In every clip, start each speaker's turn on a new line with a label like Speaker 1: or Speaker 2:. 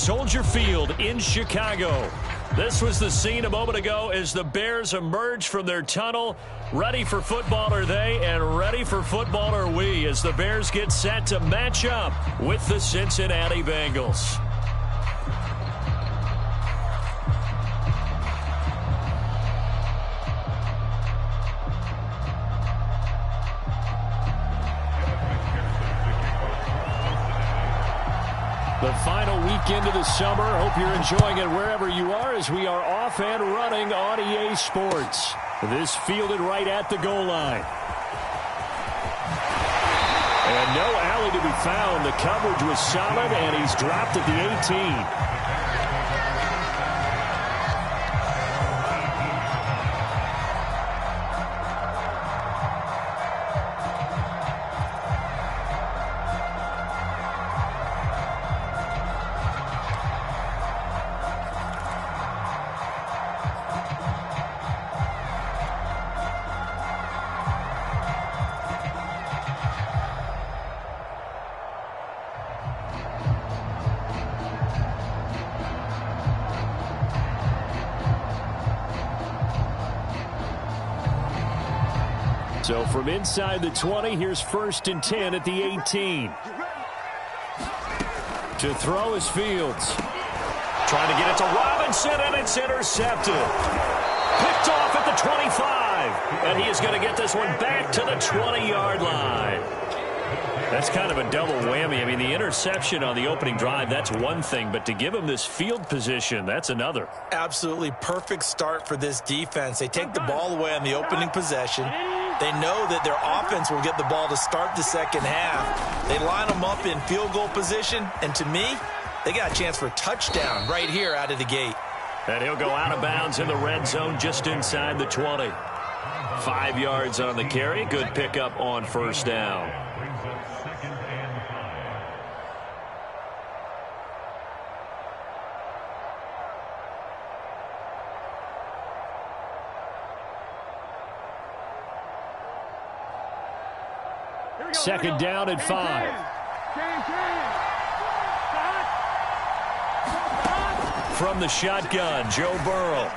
Speaker 1: Soldier Field in Chicago. This was the scene a moment ago as the Bears emerge from their tunnel. Ready for football are they, and ready for football are we, as the Bears get set to match up with the Cincinnati Bengals. The final weekend of the summer. Hope you're enjoying it wherever you are as we are off and running on EA Sports. This fielded right at the goal line. And no alley to be found. The coverage was solid, and he's dropped at the 18. So from inside the 20, here's 1st and 10 at the 18. To throw is Fields. Trying to get it to Robinson, and it's intercepted. Picked off at the 25. And he is going to get this one back to the 20-yard line. That's kind of a double whammy. I mean, the interception on the opening drive, that's one thing. But to give him this field position, that's another.
Speaker 2: Absolutely perfect start for this defense. They take the ball away on the opening possession. They know that their offense will get the ball to start the second half. They line them up in field goal position, and to me, they got a chance for a touchdown right here out of the gate.
Speaker 1: And he'll go out of bounds in the red zone just inside the 20. 5 yards on the carry. Good pickup on first down. Second down at 5. From the shotgun, Joe Burrow.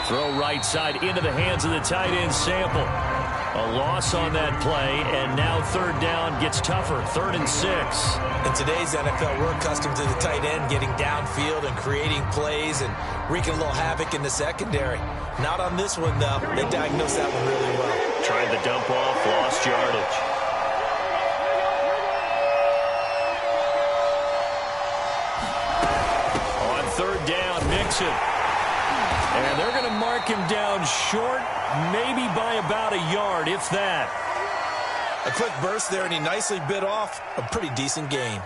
Speaker 1: Throw right side into the hands of the tight end, Sample. A loss on that play, and now third down gets tougher. 3rd and 6.
Speaker 2: In today's NFL, we're accustomed to the tight end getting downfield and creating plays and wreaking a little havoc in the secondary. Not on this one, though. They diagnosed that one really well.
Speaker 1: Tried the dump off, lost yardage. Third down, Mixon. And they're going to mark him down short, maybe by about a yard, if that.
Speaker 2: A quick burst there, and he nicely bit off a pretty decent gain.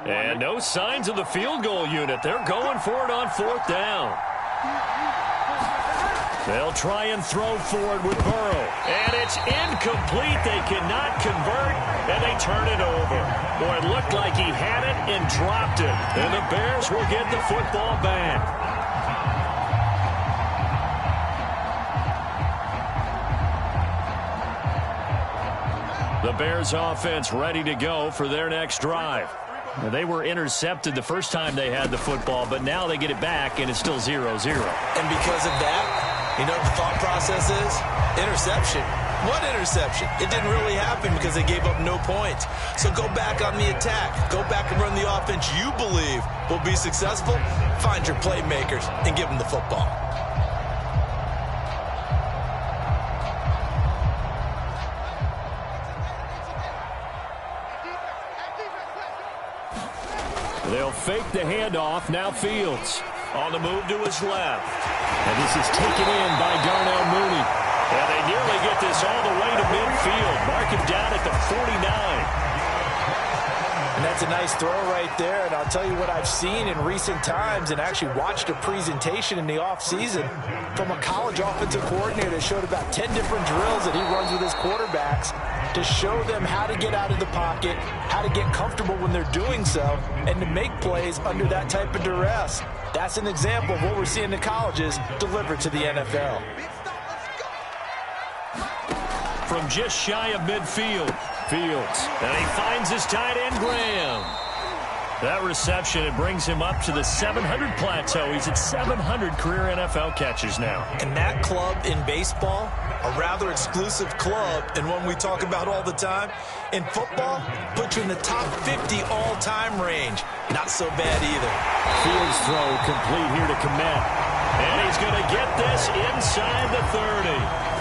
Speaker 1: And no signs of the field goal unit. They're going for it on 4th down. They'll try and throw forward with Burrow. And it's incomplete. They cannot convert, and they turn it over. Boy, it looked like he had it and dropped it. And the Bears will get the football back. The Bears offense ready to go for their next drive. They were intercepted the first time they had the football, but now they get it back, and it's still 0-0.
Speaker 2: And because of that, you know what the thought process is? Interception. What interception? It didn't really happen because they gave up no points. So go back on the attack. Go back and run the offense you believe will be successful. Find your playmakers and give them the football.
Speaker 1: They'll fake the handoff. Now Fields on the move to his left. And this is taken in by Darnell Mooney. And they nearly get this all the way to midfield. Mark him down at the 49.
Speaker 2: And that's a nice throw right there. And I'll tell you what I've seen in recent times and actually watched a presentation in the offseason from a college offensive coordinator that showed about 10 different drills that he runs with his quarterbacks. to show them how to get out of the pocket, how to get comfortable when they're doing so, and to make plays under that type of duress. That's an example of what we're seeing in colleges delivered to the NFL.
Speaker 1: From just shy of midfield, Fields, and he finds his tight end, Graham. That reception, it brings him up to the 700 plateau. He's at 700 career NFL catches now.
Speaker 2: And that club in baseball, a rather exclusive club, and one we talk about all the time, in football, puts you in the top 50 all-time range. Not so bad either.
Speaker 1: Fields throw complete here to Komet. And he's going to get this inside the 30.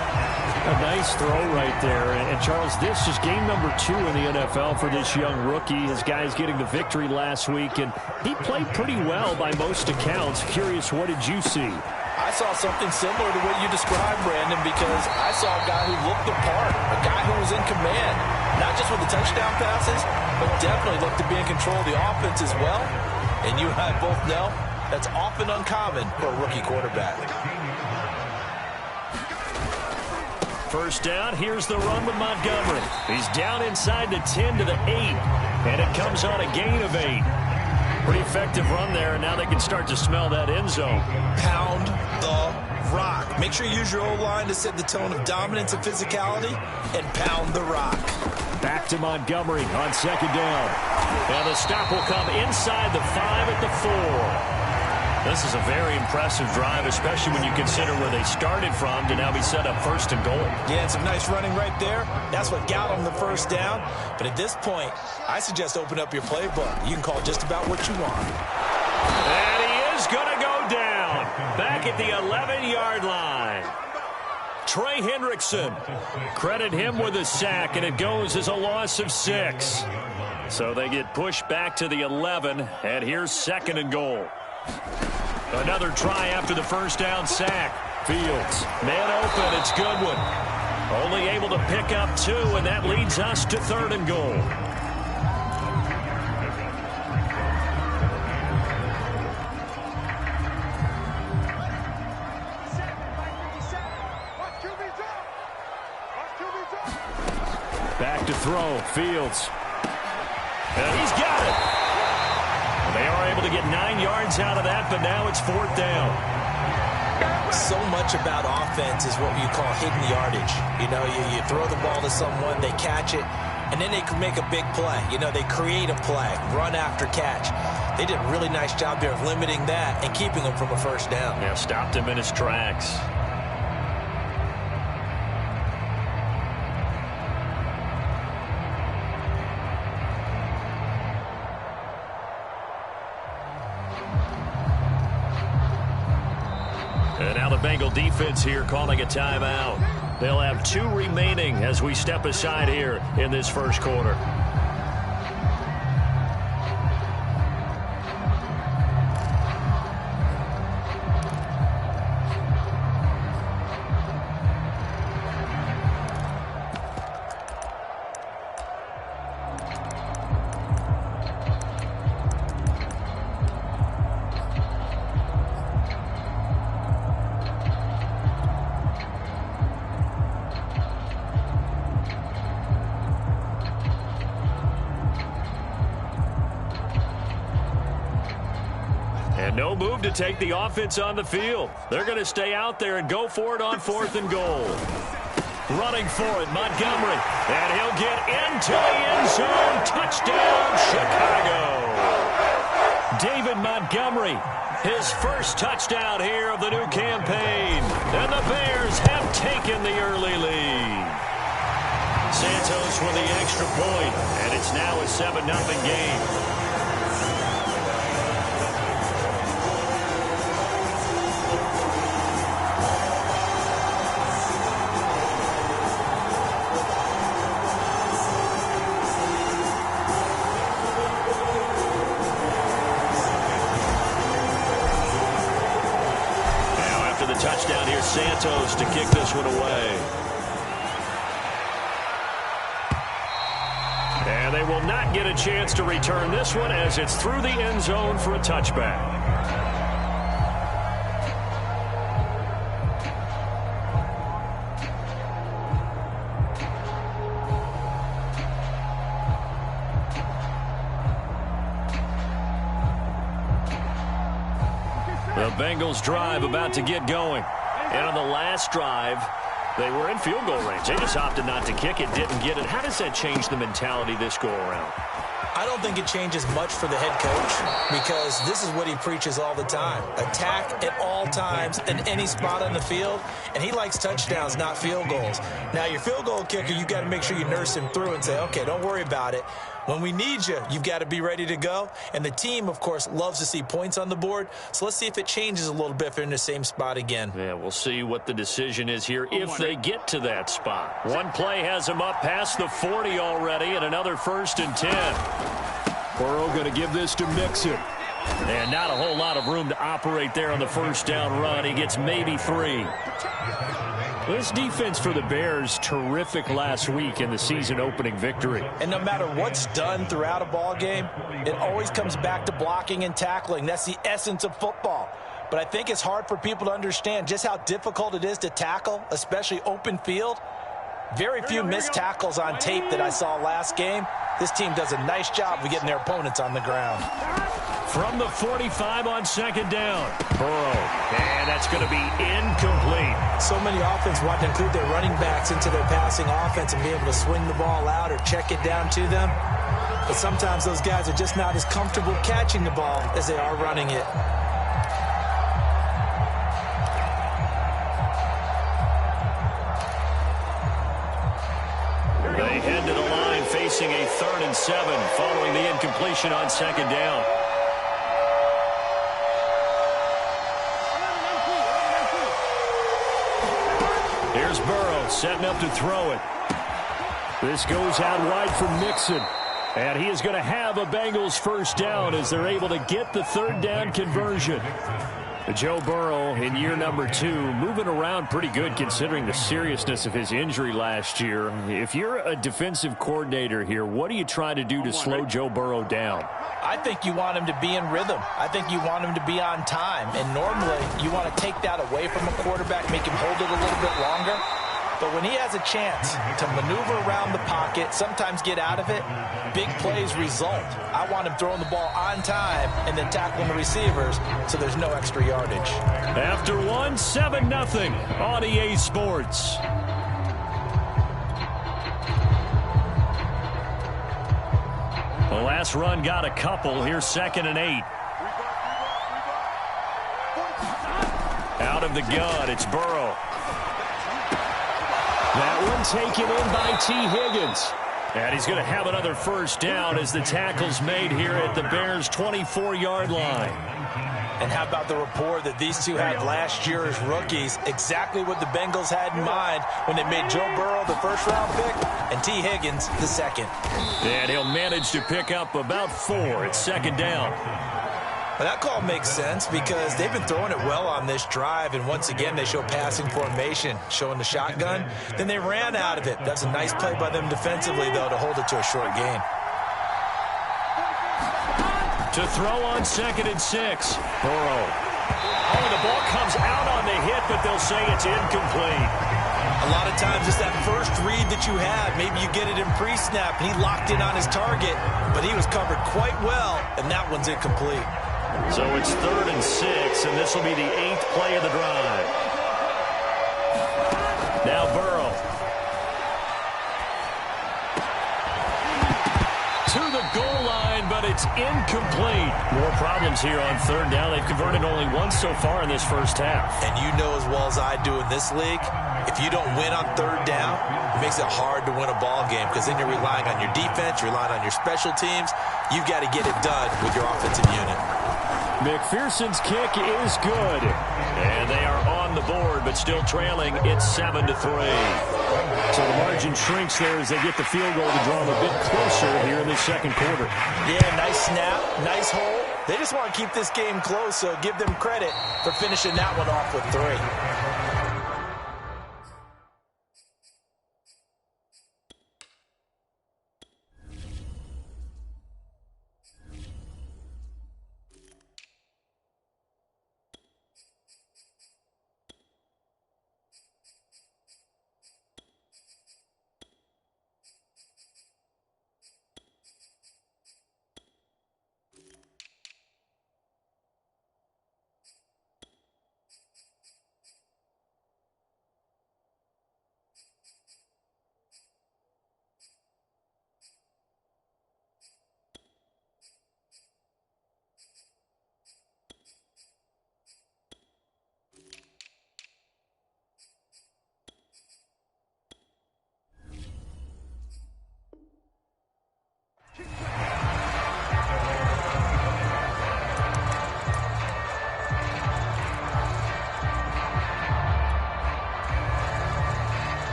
Speaker 1: A nice throw right there. And, Charles, this is game number 2 in the NFL for this young rookie. His guys getting the victory last week, and he played pretty well by most accounts. Curious, what did you see?
Speaker 2: I saw something similar to what you described, Brandon, because I saw a guy who looked the part, a guy who was in command, not just with the touchdown passes, but definitely looked to be in control of the offense as well. And you and I both know that's often uncommon for a rookie quarterback.
Speaker 1: First down, here's the run with Montgomery. He's down inside the 10 to the 8, and it comes on a gain of 8. Pretty effective run there, and now they can start to smell that end zone.
Speaker 2: Pound the rock. Make sure you use your O-line to set the tone of dominance and physicality, and pound the rock.
Speaker 1: Back to Montgomery on second down. And the stop will come inside the 5 at the 4. This is a very impressive drive, especially when you consider where they started from to now be set up first and goal.
Speaker 2: Yeah, and some nice running right there. That's what got them the first down. But at this point, I suggest open up your playbook. You can call just about what you want.
Speaker 1: And he is going to go down. Back at the 11-yard line. Trey Hendrickson. Credit him with a sack, and it goes as a loss of 6. So they get pushed back to the 11, and here's second and goal. Another try after the first down sack. Fields, man open, it's Goodwin. Only able to pick up 2, and that leads us to third and goal. Back to throw, Fields. And he's got it. They are able to get 9 yards out of that, but now it's fourth down.
Speaker 2: So much about offense is what you call hidden yardage. You know, you throw the ball to someone, they catch it, and then they can make a big play. You know, they create a play, run after catch. They did a really nice job there of limiting that and keeping him from a first down.
Speaker 1: Yeah, stopped him in his tracks. And now the Bengal defense here calling a timeout. They'll have 2 remaining as we step aside here in this first quarter. And no move to take the offense on the field. They're going to stay out there and go for it on fourth and goal. Running for it, Montgomery. And he'll get into the end zone. Touchdown, Chicago. David Montgomery, his first touchdown here of the new campaign. And the Bears have taken the early lead. Santos with the extra point, and it's now a 7-0 game. Touchdown here, Santos to kick this one away. And they will not get a chance to return this one as it's through the end zone for a touchback. The Bengals drive about to get going. And on the last drive, they were in field goal range. They just opted not to kick it, didn't get it. How does that change the mentality this go-around?
Speaker 2: I don't think it changes much for the head coach because this is what he preaches all the time. Attack at all times in any spot on the field, and he likes touchdowns, not field goals. Now, your field goal kicker, you got to make sure you nurse him through and say, okay, don't worry about it. When we need you, you've got to be ready to go. And the team, of course, loves to see points on the board. So let's see if it changes a little bit if they're in the same spot again.
Speaker 1: Yeah, we'll see what the decision is here if they get to that spot. One play has them up past the 40 already, and another 1st and 10. Burrow going to give this to Mixon. And not a whole lot of room to operate there on the first down run. He gets maybe 3. This defense for the Bears, terrific last week in the season-opening victory.
Speaker 2: And no matter what's done throughout a ball game, it always comes back to blocking and tackling. That's the essence of football. But I think it's hard for people to understand just how difficult it is to tackle, especially open field. Very few missed tackles on tape that I saw last game. This team does a nice job of getting their opponents on the ground.
Speaker 1: From the 45 on 2nd down. Burrow. And that's going to be incomplete.
Speaker 2: So many offense want to include their running backs into their passing offense and be able to swing the ball out or check it down to them. But sometimes those guys are just not as comfortable catching the ball as they are running it.
Speaker 1: They head to the line facing a 3rd and 7 following the incompletion on 2nd down. Here's Burrow setting up to throw it. This goes out wide for Mixon. And he is going to have a Bengals 1st down as they're able to get the 3rd down conversion. Joe Burrow in year number 2, moving around pretty good considering the seriousness of his injury last year. If you're a defensive coordinator here, what do you try to do to slow Joe Burrow down?
Speaker 2: I think you want him to be in rhythm. I think you want him to be on time. And normally you want to take that away from a quarterback, make him hold it a little bit longer. But when he has a chance to maneuver around the pocket, sometimes get out of it, big plays result. I want him throwing the ball on time and then tackling the receivers so there's no extra yardage.
Speaker 1: After 7-0 on EA Sports. The last run got a couple. Here's 2nd and 8. Out of the gun, it's Burrow. That one taken in by T. Higgins. And he's going to have another 1st down as the tackle's made here at the Bears' 24-yard line.
Speaker 2: And how about the rapport that these two had last year as rookies? Exactly what the Bengals had in mind when they made Joe Burrow the 1st-round pick and T. Higgins the 2nd.
Speaker 1: And he'll manage to pick up about 4 at 2nd down.
Speaker 2: Well, that call makes sense because they've been throwing it well on this drive, and once again they show passing formation, showing the shotgun. Then they ran out of it. That's a nice play by them defensively, though, to hold it to a short gain.
Speaker 1: To throw on 2nd and 6. Burrow. Oh, the ball comes out on the hit, but they'll say it's incomplete.
Speaker 2: A lot of times it's that first read that you have. Maybe you get it in pre-snap, and he locked in on his target, but he was covered quite well, and that one's incomplete.
Speaker 1: So it's 3rd and 6, and this will be the 8th play of the drive. Now Burrow. To the goal line, but it's incomplete. More problems here on 3rd down. They've converted only once so far in this 1st half.
Speaker 2: And you know as well as I do in this league, if you don't win on 3rd down, it makes it hard to win a ball game because then you're relying on your defense, you're relying on your special teams. You've got to get it done with your offensive unit.
Speaker 1: McPherson's kick is good. And they are on the board, but still trailing. It's 7-3. So the margin shrinks there as they get the field goal to draw them a bit closer here in the 2nd quarter.
Speaker 2: Yeah, nice snap, nice hole. They just want to keep this game close, so give them credit for finishing that one off with 3.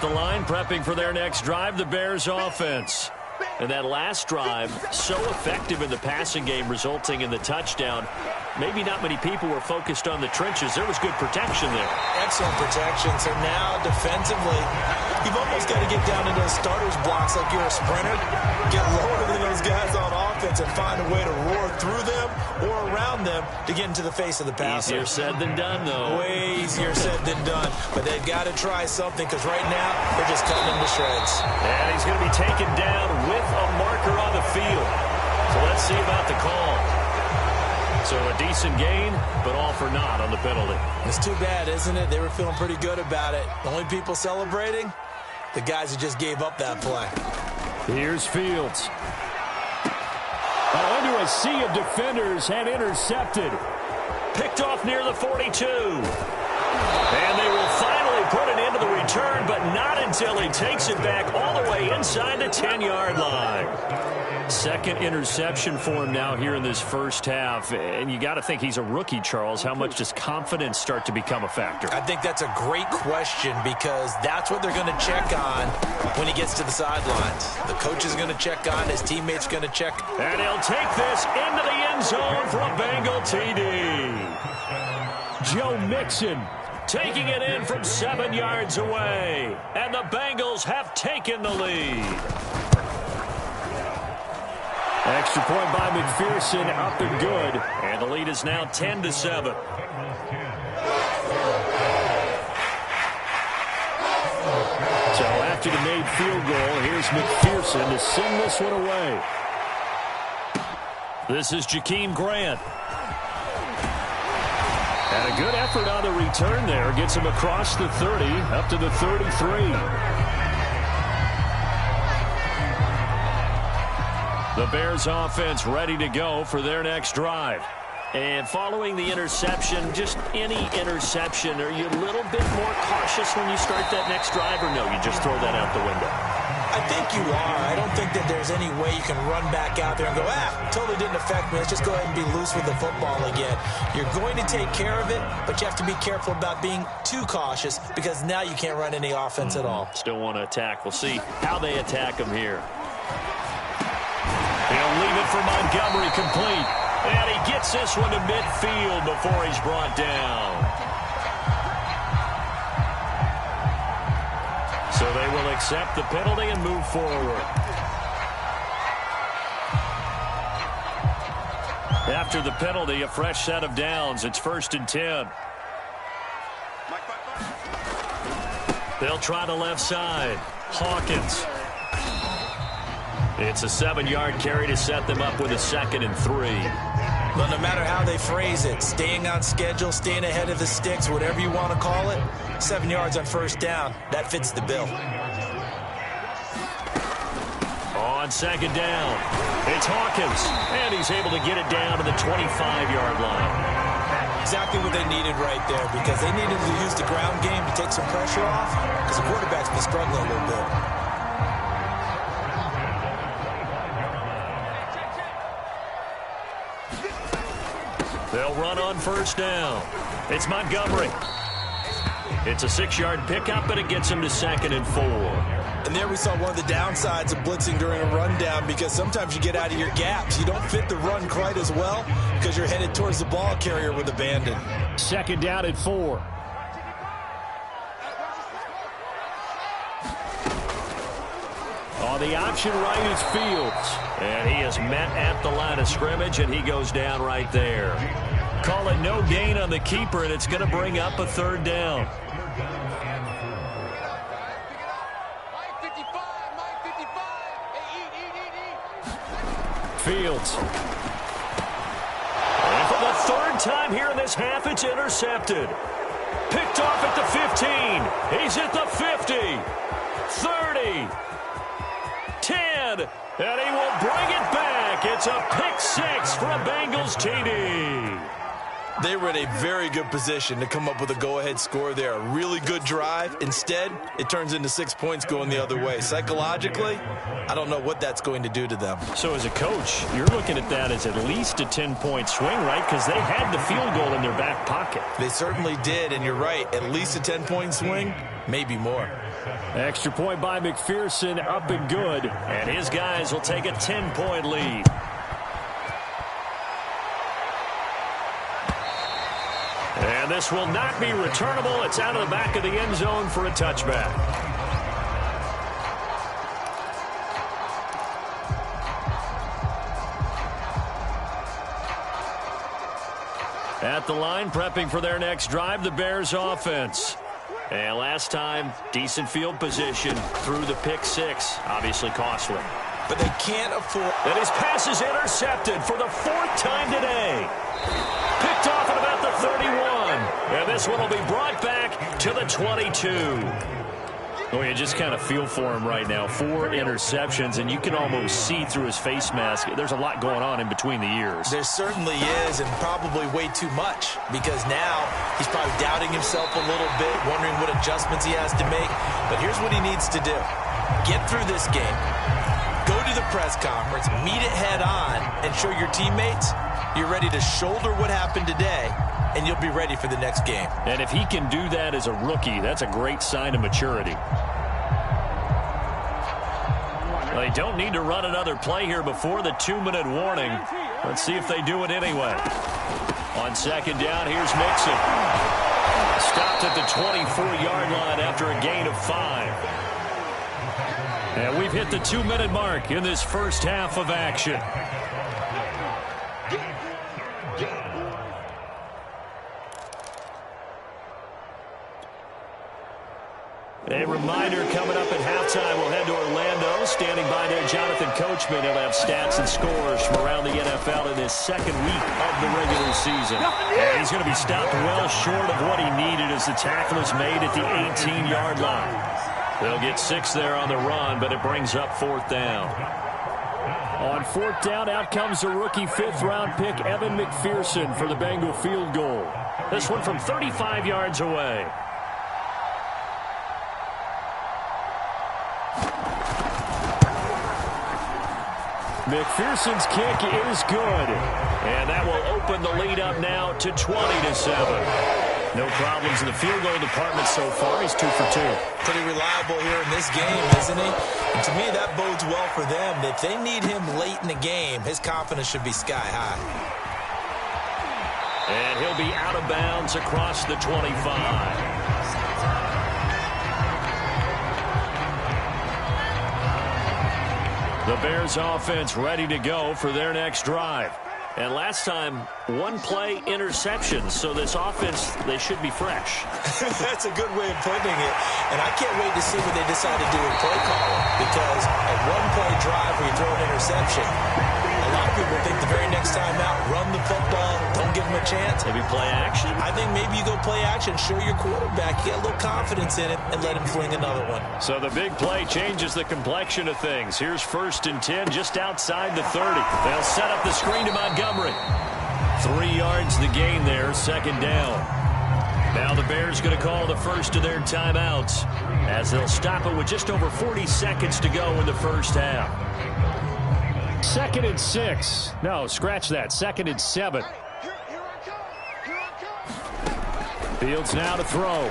Speaker 1: the line, prepping for their next drive, the Bears offense. And that last drive, so effective in the passing game, resulting in the touchdown. Maybe not many people were focused on the trenches. There was good protection there.
Speaker 2: Excellent protection. So now, defensively, you've almost got to get down into those starters blocks like you're a sprinter. Get lower than those guys on offense and find a way to roar through them or around them to get into the face of the passer.
Speaker 1: Easier said than done, though.
Speaker 2: Way easier said than done. But they've got to try something because right now, they're just cutting them to shreds.
Speaker 1: And he's going to be taken down with a marker on the field. So let's see about the call. So a decent gain, but all for naught on the penalty.
Speaker 2: It's too bad, isn't it? They were feeling pretty good about it. The only people celebrating, the guys who just gave up that play.
Speaker 1: Here's Fields. Under a sea of defenders and intercepted. Picked off near the 42. And they will finally put an end to the return, but not until he takes it back all the way inside the 10-yard line. Second interception for him now here in this first half. And you got to think he's a rookie, Charles. How much does confidence start to become a factor?
Speaker 2: I think that's a great question because that's what they're going to check on when he gets to the sidelines. The coach is going to check on, his teammates going to check.
Speaker 1: And he'll take this into the end zone for a Bengal TD. Joe Mixon taking it in from 7 yards away. And the Bengals have taken the lead. Extra point by McPherson, up and good. And the lead is now 10-7. So after the made field goal, here's McPherson to send this one away. This is Jakeem Grant. And a good effort on the return there. Gets him across the 30, up to the 33. The Bears offense ready to go for their next drive. And following the interception, just any interception, are you a little bit more cautious when you start that next drive, or no, you just throw that out the window?
Speaker 2: I think you are. I don't think that there's any way you can run back out there and go, totally didn't affect me. Let's just go ahead and be loose with the football again. You're going to take care of it, but you have to be careful about being too cautious because now you can't run any offense at all.
Speaker 1: Still want to attack. We'll see how they attack him here. He'll leave it for Montgomery complete. And he gets this one to midfield before he's brought down. So they will accept the penalty and move forward. After the penalty, a fresh set of downs. It's 1st and 10. They'll try the left side. Hawkins. It's a 7-yard carry to set them up with a 2nd and 3.
Speaker 2: But no matter how they phrase it, staying on schedule, staying ahead of the sticks, whatever you want to call it, 7 yards on 1st down, that fits the bill.
Speaker 1: On 2nd down, it's Hawkins, and he's able to get it down to the 25-yard line.
Speaker 2: Exactly what they needed right there, because they needed to use the ground game to take some pressure off, because the quarterback's been struggling a little bit.
Speaker 1: They'll run on 1st down. It's Montgomery. It's a 6-yard pickup, but it gets him to 2nd and 4.
Speaker 2: And there we saw one of the downsides of blitzing during a rundown because sometimes you get out of your gaps. You don't fit the run quite as well because you're headed towards the ball carrier with abandon.
Speaker 1: 2nd down at 4. On the option right is Fields. And he is met at the line of scrimmage, and he goes down right there. Call it no gain on the keeper, and it's going to bring up a 3rd down. Fields. And for the 3rd time here in this half, it's intercepted. Picked off at the 15. He's at the 50. 30. 10. And he will bring it back. It's a pick 6 for a Bengals TD.
Speaker 2: They were in a very good position to come up with a go-ahead score there. A really good drive. Instead, it turns into 6 points going the other way. Psychologically, I don't know what that's going to do to them.
Speaker 1: So as a coach, you're looking at that as at least a 10-point swing, right? Because they had the field goal in their back pocket.
Speaker 2: They certainly did, and you're right. At least a 10-point swing, maybe more.
Speaker 1: Extra point by McPherson, up and good. And his guys will take a 10-point lead. And this will not be returnable. It's out of the back of the end zone for a touchback. At the line, prepping for their next drive, the Bears offense. And last time, decent field position through the pick six. Obviously costly.
Speaker 2: But they can't afford...
Speaker 1: And his pass is intercepted for the fourth time today. Picked off at about the 31. And this one will be brought back to the 22. Oh, you just kind of feel for him right now. 4 interceptions, and you can almost see through his face mask. There's a lot going on in between the ears.
Speaker 2: There certainly is, and probably way too much, because now he's probably doubting himself a little bit, wondering what adjustments he has to make. But here's what he needs to do. Get through this game, go to the press conference, meet it head on, and show your teammates you're ready to shoulder what happened today, and you'll be ready for the next game.
Speaker 1: And if he can do that as a rookie, that's a great sign of maturity. They don't need to run another play here before the 2-minute warning. Let's see if they do it anyway. On second down, here's Mixon. Stopped at the 24-yard line after a gain of 5. And we've hit the 2-minute mark in this first half of action. A reminder, coming up at halftime, we'll head to Orlando. Standing by there, Jonathan Coachman. He'll have stats and scores from around the NFL in his second week of the regular season. And he's going to be stopped well short of what he needed as the tackle is made at the 18-yard line. They'll get 6 there on the run, but it brings up 4th down. On 4th down, out comes the rookie 5th-round pick, Evan McPherson, for the Bengal field goal. This one from 35 yards away. McPherson's kick is good. And that will open the lead up now to 20-7. No problems in the field goal department so far. He's 2 for 2.
Speaker 2: Pretty reliable here in this game, isn't he? And to me, that bodes well for them. If they need him late in the game, his confidence should be sky high.
Speaker 1: And he'll be out of bounds across the 25. The Bears offense ready to go for their next drive. And last time, 1-play interceptions. So this offense, they should be fresh.
Speaker 2: That's a good way of putting it. And I can't wait to see what they decide to do in play calling. Because a 1-play drive where you throw an interception, a lot of people think the very next time out, run the football, don't give them a chance.
Speaker 1: Maybe play action?
Speaker 2: I think maybe you go play action, show your quarterback, get a little confidence in it, and let him fling another one.
Speaker 1: So the big play changes the complexion of things. Here's 1st and 10 just outside the 30. They'll set up the screen to Montgomery. 3 yards the gain there, 2nd down. Now the Bears going to call the first of their timeouts as they'll stop it with just over 40 seconds to go in the first half. 2nd and 6. No, scratch that. 2nd and 7. Fields now to throw.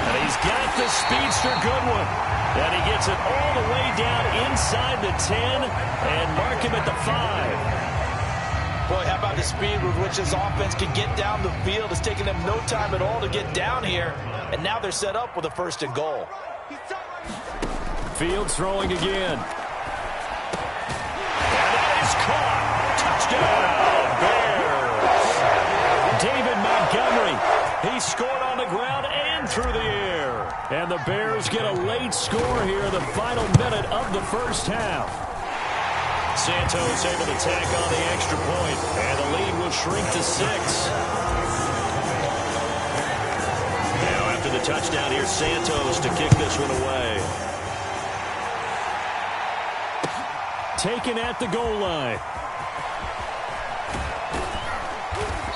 Speaker 1: And he's got the speedster Goodwin. And he gets it all the way down inside the 10 and mark him at the 5.
Speaker 2: Boy, how about the speed with which his offense can get down the field? It's taking them no time at all to get down here. And now they're set up with a 1st and goal.
Speaker 1: Fields throwing again. And that is caught. Touchdown, Bears. David Montgomery. He scored on the ground and through the air. And the Bears get a late score here in the final minute of the first half. Santos able to tack on the extra point, and the lead will shrink to 6. Now after the touchdown, here's Santos to kick this one away. Taken at the goal line.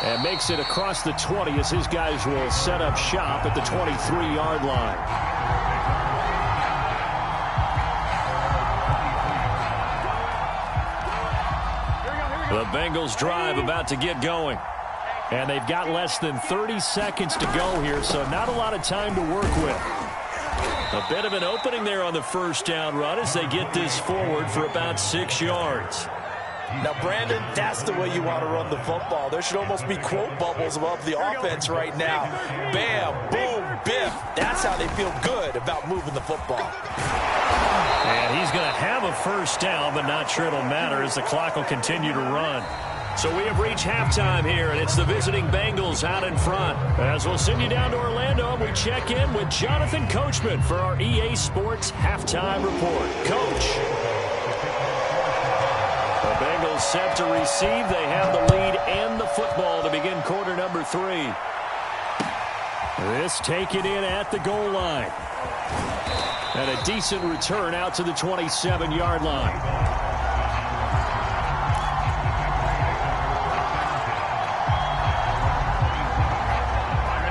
Speaker 1: And makes it across the 20 as his guys will set up shop at the 23-yard line. The Bengals drive about to get going. And they've got less than 30 seconds to go here, so not a lot of time to work with. A bit of an opening there on the first down run as they get this forward for about 6 yards.
Speaker 2: Now, Brandon, that's the way you want to run the football. There should almost be quote bubbles above the offense right now. Bam, boom, biff. That's how they feel good about moving the football.
Speaker 1: And he's going to have a first down, but not sure it'll matter as the clock will continue to run. So we have reached halftime here, and it's the visiting Bengals out in front. As we'll send you down to Orlando, and we check in with Jonathan Coachman for our EA Sports Halftime Report. Coach. The Bengals set to receive. They have the lead and the football to begin quarter number 3. This taken in at the goal line. And a decent return out to the 27-yard line.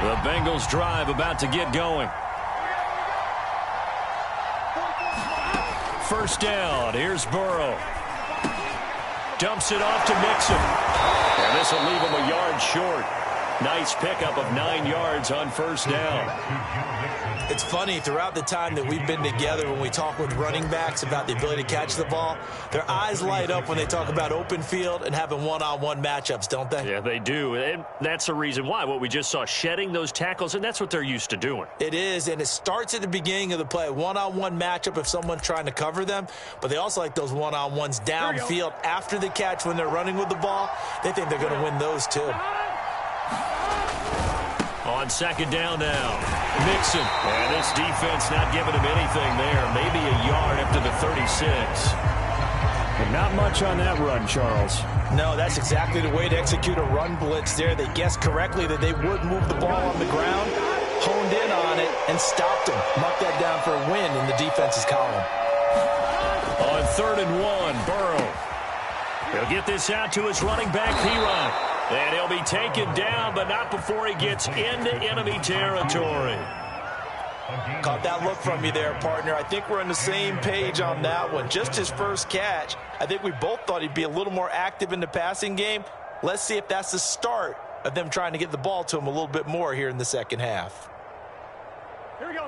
Speaker 1: The Bengals drive about to get going. First down. Here's Burrow. Dumps it off to Mixon. And this will leave him a yard short. Nice pickup of 9 yards on first down.
Speaker 2: It's funny, throughout the time that we've been together, when we talk with running backs about the ability to catch the ball, their eyes light up when they talk about open field and having one-on-one matchups, don't they?
Speaker 1: Yeah, they do. And that's the reason why. What we just saw, shedding those tackles, and that's what they're used to doing.
Speaker 2: It is, and it starts at the beginning of the play. One-on-one matchup if someone's trying to cover them, but they also like those one-on-ones downfield after the catch when they're running with the ball. They think they're going to win those too.
Speaker 1: On second down now, Mixon. And this defense not giving him anything there. Maybe a yard up to the 36. And not much on that run, Charles.
Speaker 2: No, that's exactly the way to execute a run blitz there. They guessed correctly that they would move the ball on the ground, honed in on it, and stopped him. Mark that down for a win in the defense's column.
Speaker 1: On 3rd and 1, Burrow. He'll get this out to his running back, P-Rod. And he'll be taken down, but not before he gets into enemy territory.
Speaker 2: Caught that look from you there, partner. I think we're on the same page on that one. Just his first catch. I think we both thought he'd be a little more active in the passing game. Let's see if that's the start of them trying to get the ball to him a little bit more here in the second half.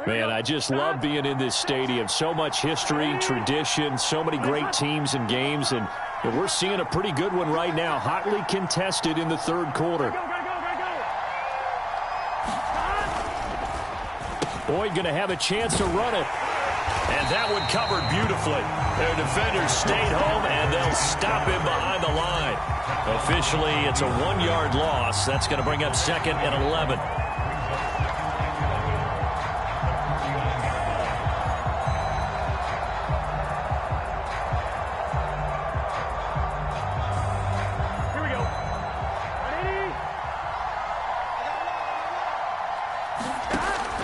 Speaker 1: Man, I just love being in this stadium. So much history, tradition, so many great teams and games, and we're seeing a pretty good one right now, hotly contested in the third quarter. Boyd going to have a chance to run it. And that one covered beautifully. Their defenders stayed home, and they'll stop him behind the line. Officially, it's a 1-yard loss. That's going to bring up 2nd and 11.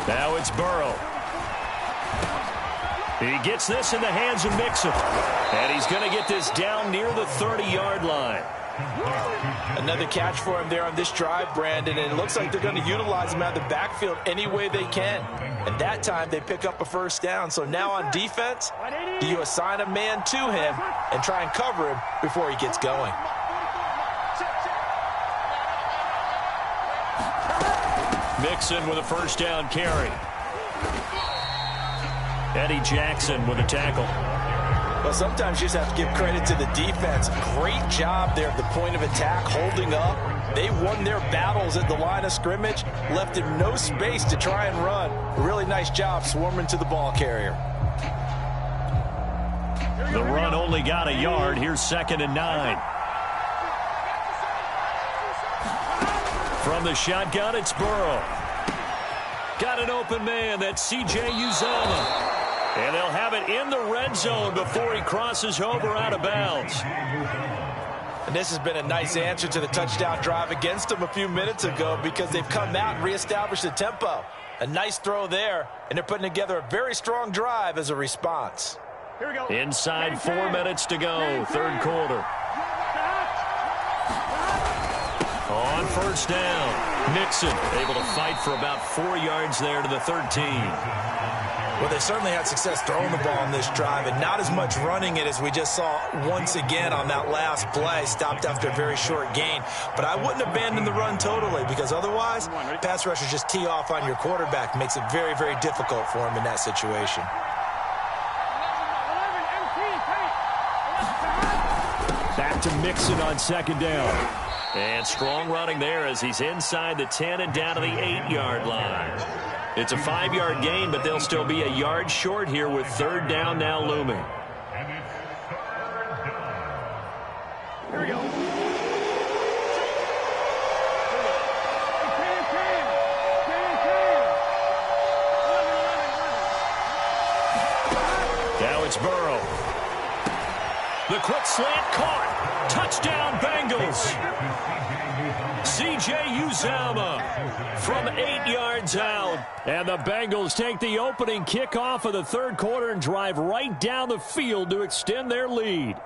Speaker 1: Now it's Burrow. He gets this in the hands of Mixon. And he's going to get this down near the 30-yard line.
Speaker 2: Another catch for him there on this drive, Brandon, and it looks like they're going to utilize him out of the backfield any way they can. And that time they pick up a first down. So now on defense, do you assign a man to him and try and cover him before he gets going?
Speaker 1: Mixon with a first down carry. Eddie Jackson with a tackle.
Speaker 2: Well, sometimes you just have to give credit to the defense. Great job there at the point of attack, holding up. They won their battles at the line of scrimmage, left him no space to try and run. A really nice job swarming to the ball carrier.
Speaker 1: The run only got a yard. Here's 2nd and 9. From the shotgun, it's Burrow. Got an open man. That's C.J. Uzomah. And they'll have it in the red zone before he crosses over out of bounds.
Speaker 2: And this has been a nice answer to the touchdown drive against them a few minutes ago because they've come out and reestablished the tempo. A nice throw there, and they're putting together a very strong drive as a response.
Speaker 1: Here we go. Inside 4 minutes to go, third quarter. On first down, Mixon able to fight for about 4 yards there to the 13.
Speaker 2: Well, they certainly had success throwing the ball in this drive and not as much running it as we just saw once again on that last play. Stopped after a very short gain. But I wouldn't abandon the run totally because otherwise, pass rushers just tee off on your quarterback. Makes it very, very difficult for him in that situation.
Speaker 1: Back to Mixon on second down. And strong running there as he's inside the 10 and down to the 8-yard line. It's a 5-yard gain, but they'll still be a yard short here with third down now looming.
Speaker 3: Here we go.
Speaker 1: Now it's Burrow. The quick slant caught. Touchdown Bengals. C.J. Uzomah from 8 yards out. And the Bengals take the opening kickoff of the third quarter and drive right down the field to extend their lead.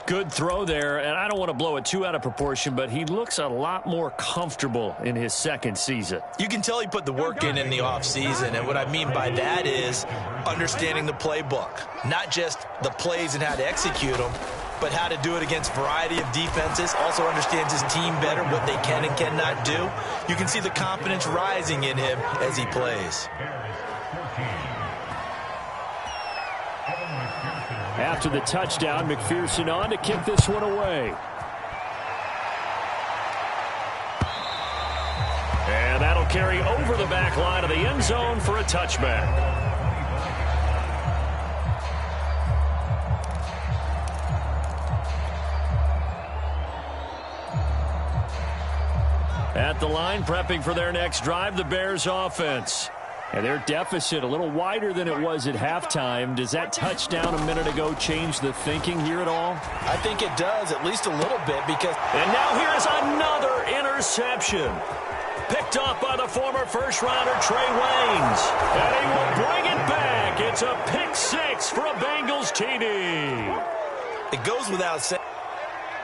Speaker 1: Good throw there, and I don't want to blow it too out of proportion, but he looks a lot more comfortable in his second season.
Speaker 2: You can tell he put the work in the offseason, and what I mean by that is understanding the playbook. Not just the plays and how to execute them, but how to do it against a variety of defenses. Also understands his team better, what they can and cannot do. You can see the confidence rising in him as he plays.
Speaker 1: After the touchdown, McPherson on to kick this one away. And that'll carry over the back line of the end zone for a touchback. At the line, prepping for their next drive, the Bears offense. And their deficit a little wider than it was at halftime. Does that touchdown a minute ago change the thinking here at all?
Speaker 2: I think it does, at least a little bit, because...
Speaker 1: And now here's another interception. Picked off by the former first-rounder Trey Waynes. And he will bring it back. It's a pick six for a Bengals TD.
Speaker 2: It goes without saying.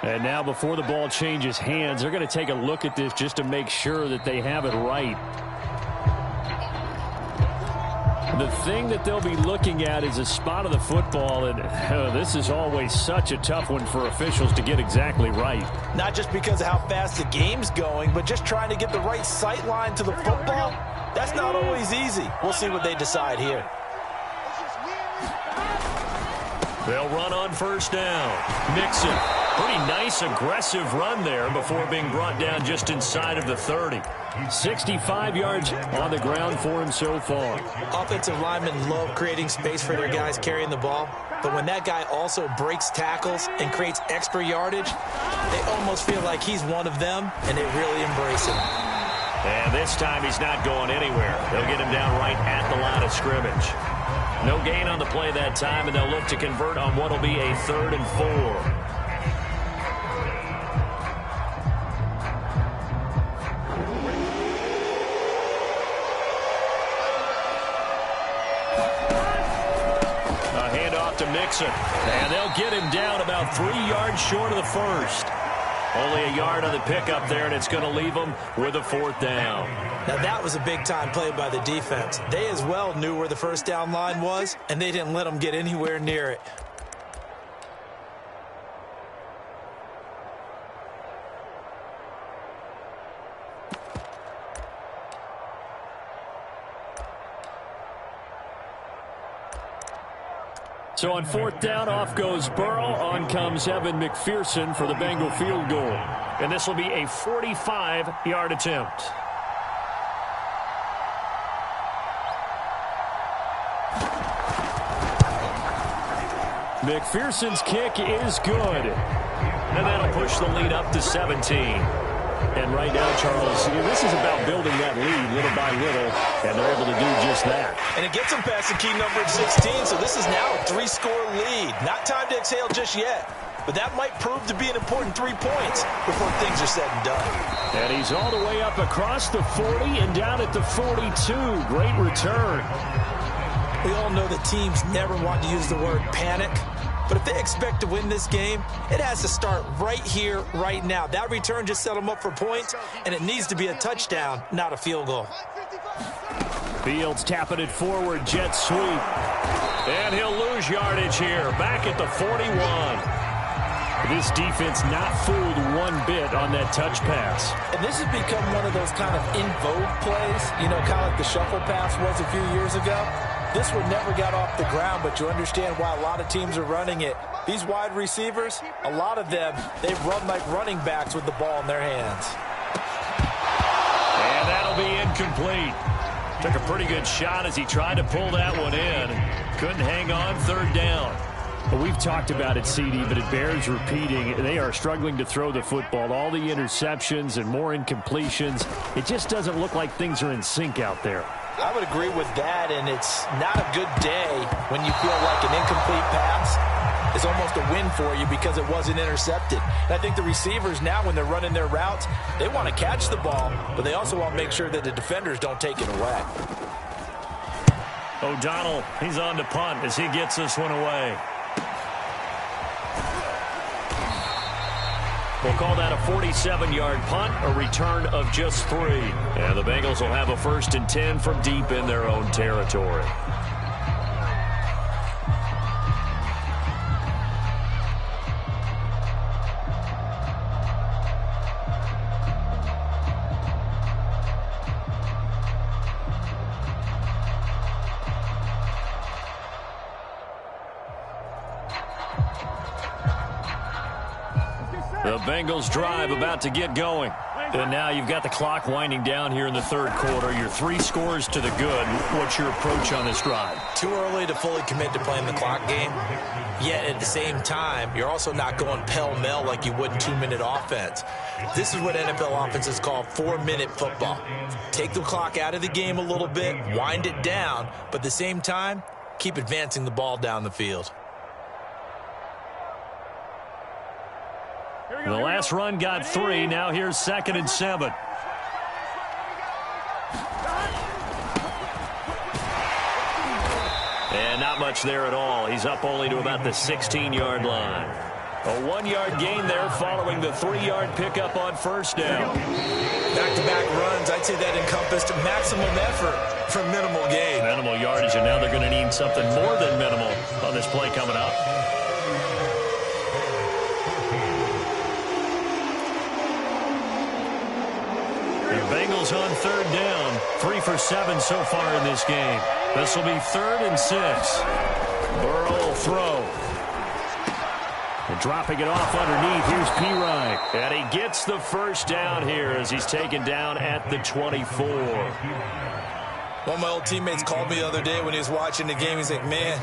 Speaker 1: And now before the ball changes hands, they're going to take a look at this just to make sure that they have it right. The thing that they'll be looking at is a spot of the football, and this is always such a tough one for officials to get exactly right.
Speaker 2: Not just because of how fast the game's going, but just trying to get the right sight line to the football. That's not always easy. We'll see what they decide here.
Speaker 1: They'll run on first down. Mixon. Pretty nice, aggressive run there before being brought down just inside of the 30. 65 yards on the ground for him so far.
Speaker 2: Offensive linemen love creating space for their guys carrying the ball, but when that guy also breaks tackles and creates extra yardage, they almost feel like he's one of them, and they really embrace him.
Speaker 1: And this time he's not going anywhere. They'll get him down right at the line of scrimmage. No gain on the play that time, and they'll look to convert on what will be a 3rd and 4. Mixon. And they'll get him down about 3 yards short of the first. Only a yard on the pickup there, and it's going to leave them with a 4th down.
Speaker 2: Now that was a big-time play by the defense. They as well knew where the first down line was, and they didn't let them get anywhere near it.
Speaker 1: So on 4th down, off goes Burrow. On comes Evan McPherson for the Bengal field goal. And this will be a 45-yard attempt. McPherson's kick is good. And that'll push the lead up to 17. And right now, Charles, this is about building that lead little by little, and they're able to do just that.
Speaker 2: And it gets them past the key number of 16, so this is now a 3-score lead. Not time to exhale just yet, but that might prove to be an important 3 points before things are said and done.
Speaker 1: And he's all the way up across the 40 and down at the 42. Great return.
Speaker 2: We all know that teams never want to use the word panic. But if they expect to win this game, it has to start right here, right now. That return just set them up for points, and it needs to be a touchdown, not a field goal.
Speaker 1: Fields tapping it forward, jet sweep. And he'll lose yardage here, back at the 41. This defense not fooled one bit on that touch pass.
Speaker 2: And this has become one of those kind of in vogue plays, you know, kind of like the shuffle pass was a few years ago. This one never got off the ground, but you understand why a lot of teams are running it. These wide receivers, a lot of them, they run like running backs with the ball in their hands.
Speaker 1: And that'll be incomplete. Took a pretty good shot as he tried to pull that one in. Couldn't hang on, third down.
Speaker 4: Well, we've talked about it, CD, but it bears repeating. They are struggling to throw the football. All the interceptions and more incompletions. It just doesn't look like things are in sync out there.
Speaker 2: I would agree with that, and it's not a good day when you feel like an incomplete pass is almost a win for you because it wasn't intercepted. And I think the receivers now, when they're running their routes, they want to catch the ball, but they also want to make sure that the defenders don't take it away.
Speaker 1: O'Donnell, he's on to punt as he gets this one away. We'll call that a 47-yard punt, a return of just 3. And the Bengals will have a 1st and 10 from deep in their own territory. The Bengals drive about to get going. And now you've got the clock winding down here in the third quarter. You're 3 scores to the good. What's your approach on this drive?
Speaker 2: Too early to fully commit to playing the clock game. Yet at the same time, you're also not going pell-mell like you would in 2-minute offense. This is what NFL offenses call 4-minute football. Take the clock out of the game a little bit, wind it down, but at the same time, keep advancing the ball down the field.
Speaker 1: The last run got 3. Now here's 2nd and 7. And not much there at all. He's up only to about the 16-yard line. A 1-yard gain there following the 3-yard pickup on first down.
Speaker 2: Back-to-back runs, I'd say that encompassed maximum effort for minimal gain.
Speaker 1: Minimal yardage, and now they're going to need something more than minimal on this play coming up. Bengals on third down. 3 for 7 so far in this game. This will be 3rd and 6. Burrow will throw. And dropping it off underneath, here's P-Ryan. And he gets the first down here as he's taken down at the 24.
Speaker 2: One of my old teammates called me the other day when he was watching the game. He's like, man,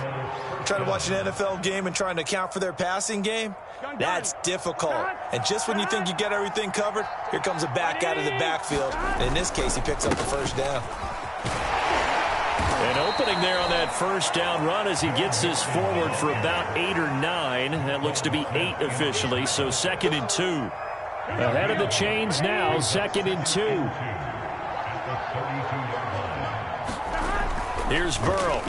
Speaker 2: trying to watch an NFL game and trying to account for their passing game, that's difficult. And just when you think you get everything covered, here comes a back out of the backfield. And in this case, he picks up the first down.
Speaker 1: An opening there on that first down run as he gets this forward for about 8 or 9. That looks to be 8 officially, so 2nd and 2. Ahead of the chains now, 2nd and 2. Here's Burrow.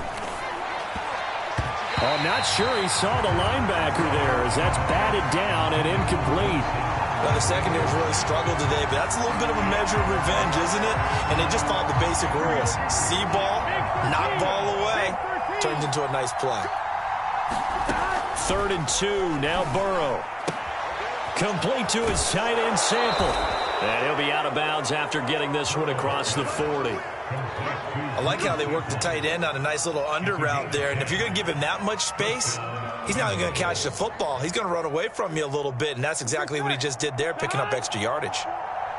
Speaker 1: Oh, I'm not sure he saw the linebacker there as that's batted down and incomplete.
Speaker 2: Well, the secondary's really struggled today, but that's a little bit of a measure of revenge, isn't it? And they just followed the basic rules. See ball, knock ball away, turns into a nice play.
Speaker 1: 3rd and 2, now Burrow. Complete to his tight end Sample. And he'll be out of bounds after getting this one across the 40.
Speaker 2: I like how they work the tight end on a nice little under route there. And if you're going to give him that much space, he's not going to catch the football. He's going to run away from you a little bit, and that's exactly what he just did there, picking up extra yardage.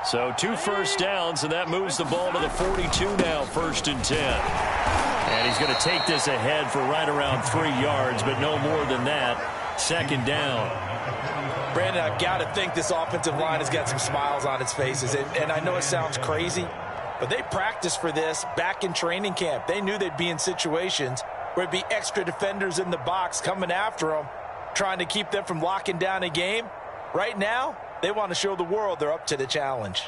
Speaker 1: So 2 first downs, and that moves the ball to the 42 now, 1st and 10. And he's going to take this ahead for right around 3 yards, but no more than that. 2nd down.
Speaker 2: Brandon, I've got to think this offensive line has got some smiles on its faces. And I know it sounds crazy, but they practiced for this back in training camp. They knew they'd be in situations where it'd be extra defenders in the box coming after them, trying to keep them from locking down a game. Right now, they want to show the world they're up to the challenge.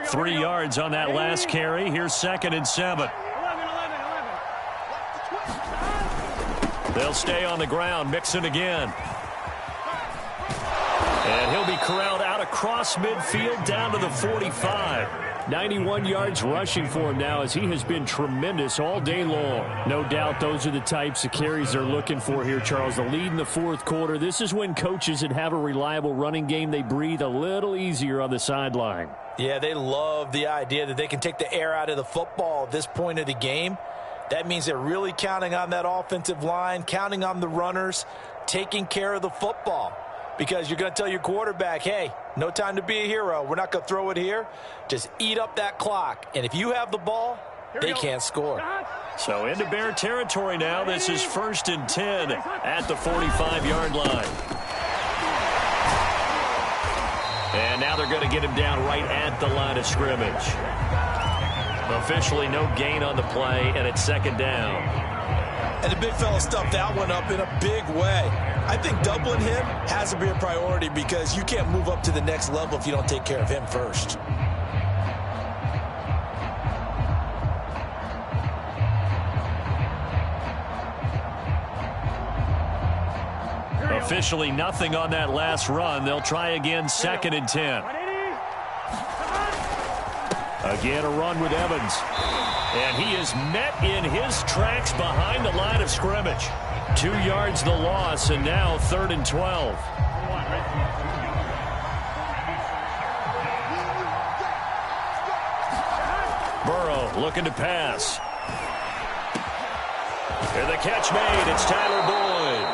Speaker 1: 3 yards on that last carry. Here's 2nd and 7. They'll stay on the ground, mixing again. And he'll be corralled out across midfield down to the 45.
Speaker 4: 91 yards rushing for him now as he has been tremendous all day long. No doubt those are the types of carries they're looking for here, Charles. The lead in the fourth quarter. This is when coaches that have a reliable running game, they breathe a little easier on the sideline.
Speaker 2: Yeah, they love the idea that they can take the air out of the football at this point of the game. That means they're really counting on that offensive line, counting on the runners, taking care of the football. Because you're going to tell your quarterback, hey, no time to be a hero. We're not going to throw it here. Just eat up that clock. And if you have the ball, they can't score.
Speaker 1: So into Bear territory now. This is 1st and 10 at the 45-yard line. And now they're going to get him down right at the line of scrimmage. Officially no gain on the play, and it's 2nd down.
Speaker 2: And the big fella stuffed that one up in a big way. I think doubling him has to be a priority because you can't move up to the next level if you don't take care of him first.
Speaker 1: Officially nothing on that last run. They'll try again, 2nd and 10. Again, a run with Evans. And he is met in his tracks behind the line of scrimmage. 2 yards the loss, and now 3rd and 12. Burrow looking to pass. And the catch made. It's Tyler Boyd.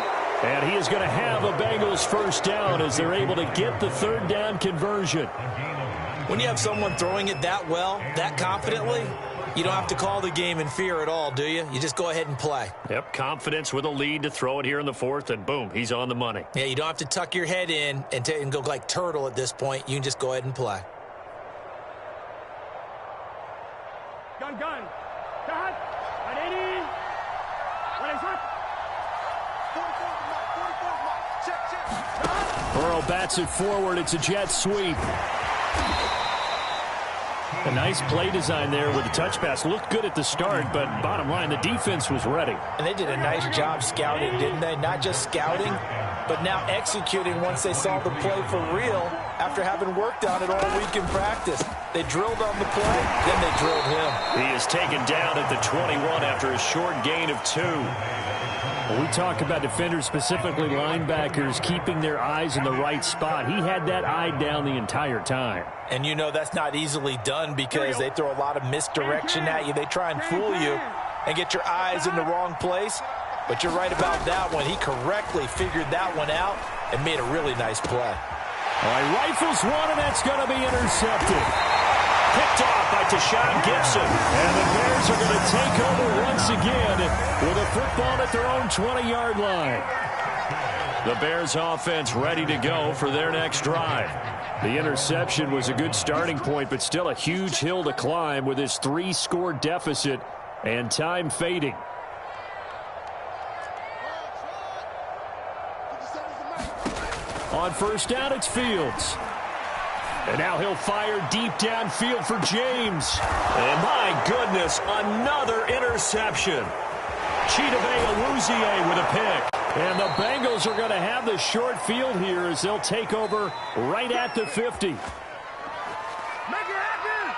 Speaker 1: And he is going to have a Bengals first down as they're able to get the 3rd down conversion.
Speaker 2: When you have someone throwing it that well, that confidently, you don't have to call the game in fear at all, do you? You just go ahead and play.
Speaker 1: Yep, confidence with a lead to throw it here in the 4th, and boom, he's on the money.
Speaker 2: Yeah, you don't have to tuck your head in and go like turtle at this point. You can just go ahead and play.
Speaker 3: Gun. Cut. 180. What is it? 44. Check.
Speaker 4: Burrow bats it forward. It's a jet sweep. A nice play design there with the touch pass. Looked good at the start, but bottom line, the defense was ready.
Speaker 2: And they did a nice job scouting, didn't they? Not just scouting, but now executing once they saw the play for real after having worked on it all week in practice. They drilled on the play, then they drilled him.
Speaker 1: He is taken down at the 21 after a short gain of 2.
Speaker 4: When we talk about defenders, specifically linebackers, keeping their eyes in the right spot, he had that eye down the entire time.
Speaker 2: And you know that's not easily done because they throw a lot of misdirection at you. They try and fool you and get your eyes in the wrong place. But you're right about that one. He correctly figured that one out and made a really nice play.
Speaker 4: All right, rifles one, and that's going to be intercepted.
Speaker 1: Picked off by Tashawn Gibson.
Speaker 4: And the Bears are going to take over once again with a football at their own 20-yard line.
Speaker 1: The Bears offense ready to go for their next drive.
Speaker 4: The interception was a good starting point, but still a huge hill to climb with this 3-score deficit and time fading. On first down, it's Fields. And now he'll fire deep downfield for James.
Speaker 1: And my goodness, another interception. Chidobe Awuzie with a pick.
Speaker 4: And the Bengals are going to have the short field here as they'll take over right at the 50.
Speaker 3: Make it happen.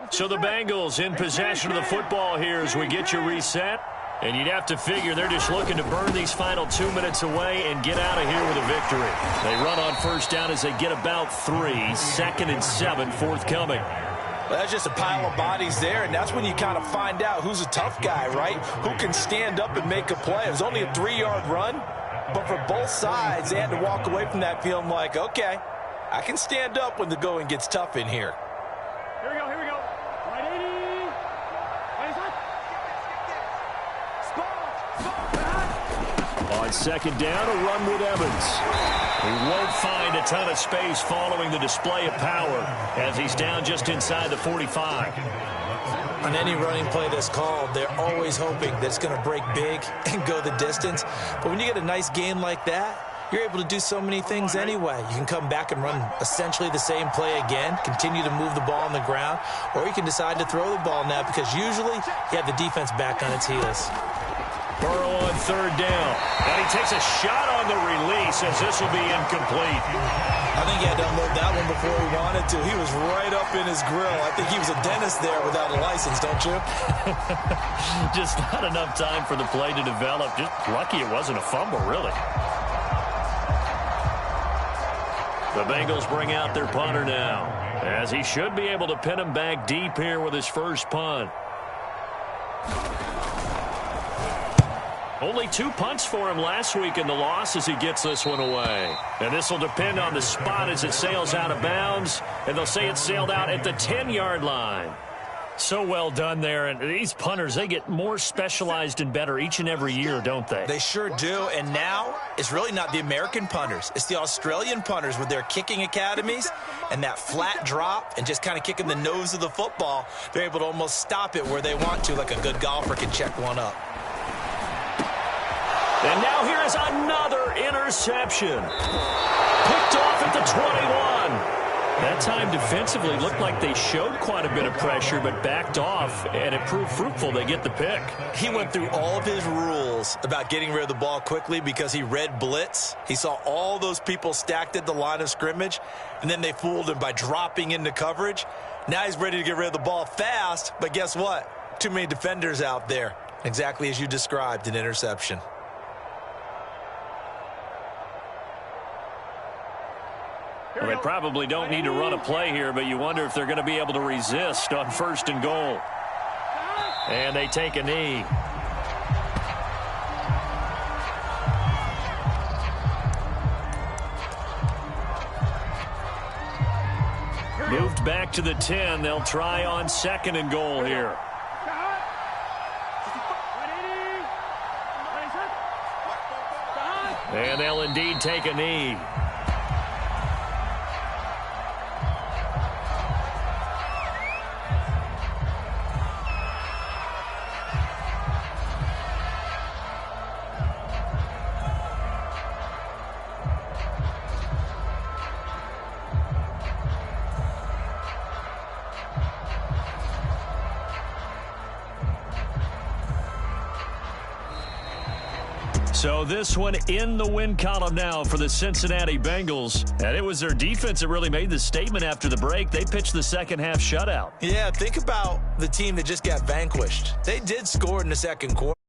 Speaker 1: So the Bengals in possession of the football here as we get you reset. And you'd have to figure they're just looking to burn these final 2 minutes away and get out of here with a victory. They run on first down as they get about 3. 2nd and 7 forthcoming.
Speaker 2: Well, that's just a pile of bodies there, and that's when you kind of find out who's a tough guy, right? Who can stand up and make a play. It was only a 3-yard run, but for both sides, they had to walk away from that feeling like, okay, I can stand up when the going gets tough in here.
Speaker 3: Here we go. 180. What is it?
Speaker 4: On second down, a run with Evans.
Speaker 1: He won't find a ton of space following the display of power as he's down just inside the 45.
Speaker 2: On any running play that's called, they're always hoping that it's going to break big and go the distance. But when you get a nice gain like that, you're able to do so many things anyway. You can come back and run essentially the same play again, continue to move the ball on the ground, or you can decide to throw the ball now because usually you have the defense back on its heels.
Speaker 1: Burrow on third down. And he takes a shot on the release as this will be incomplete.
Speaker 2: I think he had to unload that one before he wanted to. He was right up in his grill. I think he was a dentist there without a license, don't you?
Speaker 4: Just not enough time for the play to develop. Just lucky it wasn't a fumble, really. The Bengals bring out their punter now, as he should be able to pin him back deep here with his first punt. Only 2 punts for him last week in the loss as he gets this one away. And this will depend on the spot as it sails out of bounds. And they'll say it sailed out at the 10-yard line. So well done there. And these punters, they get more specialized and better each and every year, don't they?
Speaker 2: They sure do. And now it's really not the American punters. It's the Australian punters with their kicking academies and that flat drop and just kind of kicking the nose of the football. They're able to almost stop it where they want to, like a good golfer can check one up.
Speaker 1: And now here is another interception. Picked off at the 21.
Speaker 4: That time defensively looked like they showed quite a bit of pressure but backed off, and it proved fruitful. They get the pick.
Speaker 2: He went through all of his rules about getting rid of the ball quickly because he read blitz. He saw all those people stacked at the line of scrimmage, and then they fooled him by dropping into coverage. Now he's ready to get rid of the ball fast, but guess what? Too many defenders out there. Exactly as you described, an interception.
Speaker 4: Well, they probably don't need to run a play here, but you wonder if they're going to be able to resist on 1st and goal. And they take a knee. Moved back to the 10. They'll try on 2nd and goal here. And they'll indeed take a knee. So this one in the win column now for the Cincinnati Bengals. And it was their defense that really made the statement after the break. They pitched the second-half shutout.
Speaker 2: Yeah, think about the team that just got vanquished. They did score in the second quarter.